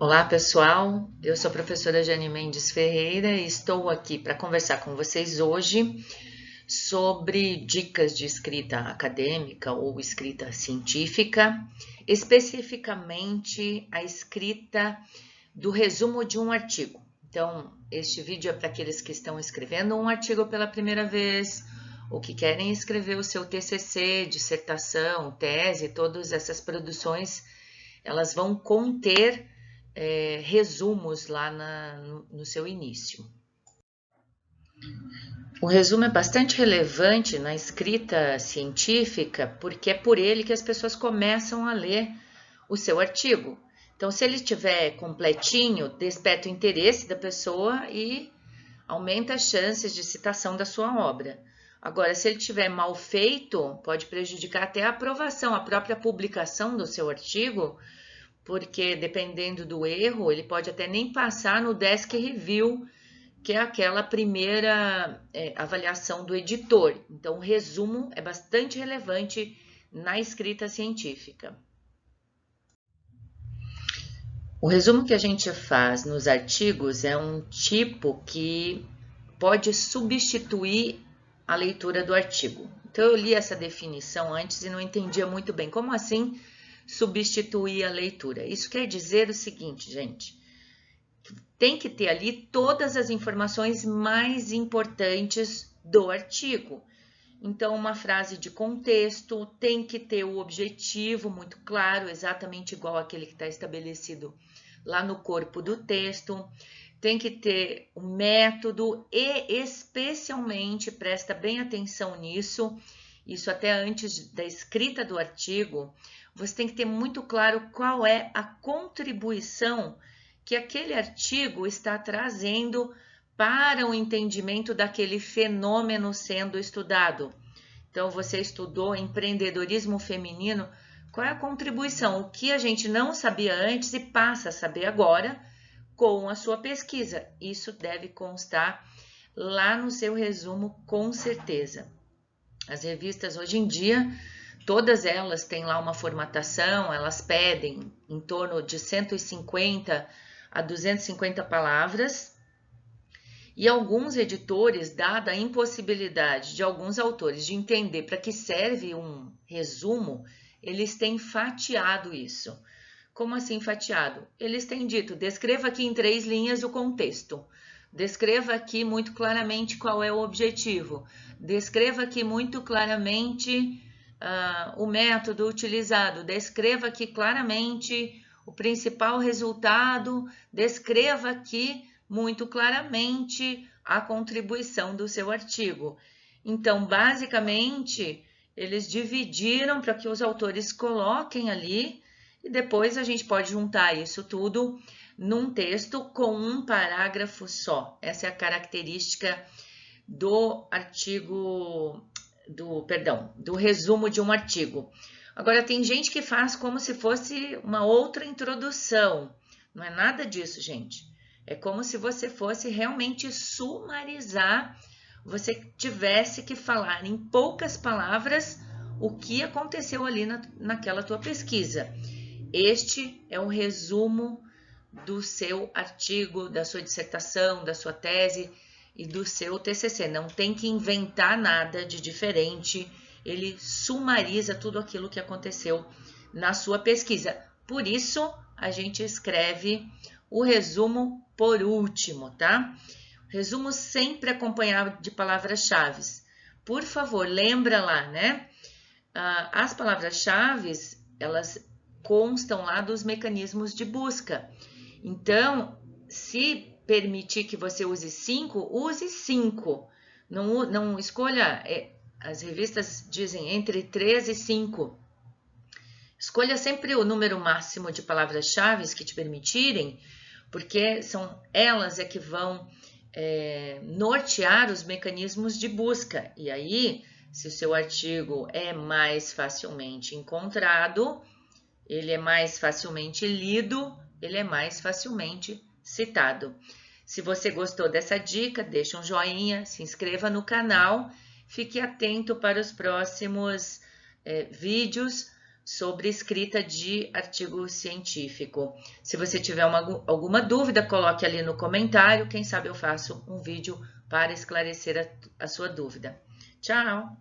Olá, pessoal. Eu sou a professora Jane Mendes Ferreira e estou aqui para conversar com vocês hoje sobre dicas de escrita acadêmica ou escrita científica, especificamente a escrita do resumo de um artigo. Então, este vídeo é para aqueles que estão escrevendo um artigo pela primeira vez, ou que querem escrever o seu TCC, dissertação, tese, todas essas produções, elas vão conter resumos lá no seu início. O resumo é bastante relevante na escrita científica, porque é por ele que as pessoas começam a ler o seu artigo. Então, se ele estiver completinho, desperta o interesse da pessoa e aumenta as chances de citação da sua obra. Agora, se ele estiver mal feito, pode prejudicar até a aprovação, a própria publicação do seu artigo, porque dependendo do erro, ele pode até nem passar no Desk Review, que é aquela primeira avaliação do editor. Então, o resumo é bastante relevante na escrita científica. O resumo que a gente faz nos artigos é um tipo que pode substituir a leitura do artigo. Então, eu li essa definição antes e não entendia muito bem. Como assim substituir a leitura? Isso quer dizer o seguinte, gente. Tem que ter ali todas as informações mais importantes do artigo. Então, uma frase de contexto tem que ter o objetivo muito claro, exatamente igual aquele que está estabelecido lá no corpo do texto. Tem que ter o método e, especialmente, presta bem atenção nisso, isso até antes da escrita do artigo, você tem que ter muito claro qual é a contribuição que aquele artigo está trazendo para o entendimento daquele fenômeno sendo estudado. Então, você estudou empreendedorismo feminino, qual é a contribuição? O que a gente não sabia antes e passa a saber agora com a sua pesquisa. Isso deve constar lá no seu resumo, com certeza. As revistas hoje em dia, todas elas têm lá uma formatação, elas pedem em torno de 150 a 250 palavras, e alguns editores, dada a impossibilidade de alguns autores de entender para que serve um resumo, eles têm fatiado isso. Como assim fatiado? Eles têm dito, descreva aqui em 3 linhas o contexto, descreva aqui muito claramente qual é o objetivo, descreva aqui muito claramente o método utilizado, descreva aqui claramente o principal resultado, descreva aqui muito claramente a contribuição do seu artigo. Então, basicamente, eles dividiram para que os autores coloquem ali e depois a gente pode juntar isso tudo num texto com um parágrafo só. Essa é a característica do artigo, do resumo de um artigo. Agora, tem gente que faz como se fosse uma outra introdução. Não é nada disso, gente. É como se você fosse realmente sumarizar, você tivesse que falar em poucas palavras o que aconteceu ali naquela tua pesquisa. Este é um resumo do seu artigo, da sua dissertação, da sua tese e do seu TCC. Não tem que inventar nada de diferente, ele sumariza tudo aquilo que aconteceu na sua pesquisa. Por isso, a gente escreve o resumo por último, tá? Resumo sempre acompanhado de palavras-chave. Por favor, lembra lá, né? As palavras-chave, elas constam lá dos mecanismos de busca. Então, se permitir que você use 5, use 5. Não escolha, as revistas dizem entre 3 e 5. Escolha sempre o número máximo de palavras-chave que te permitirem, porque são elas que vão nortear os mecanismos de busca. E aí, se o seu artigo é mais facilmente encontrado, ele é mais facilmente lido, ele é mais facilmente citado. Se você gostou dessa dica, deixa um joinha, se inscreva no canal, fique atento para os próximos vídeos sobre escrita de artigo científico. Se você tiver alguma dúvida, coloque ali no comentário. Quem sabe eu faço um vídeo para esclarecer a sua dúvida. Tchau!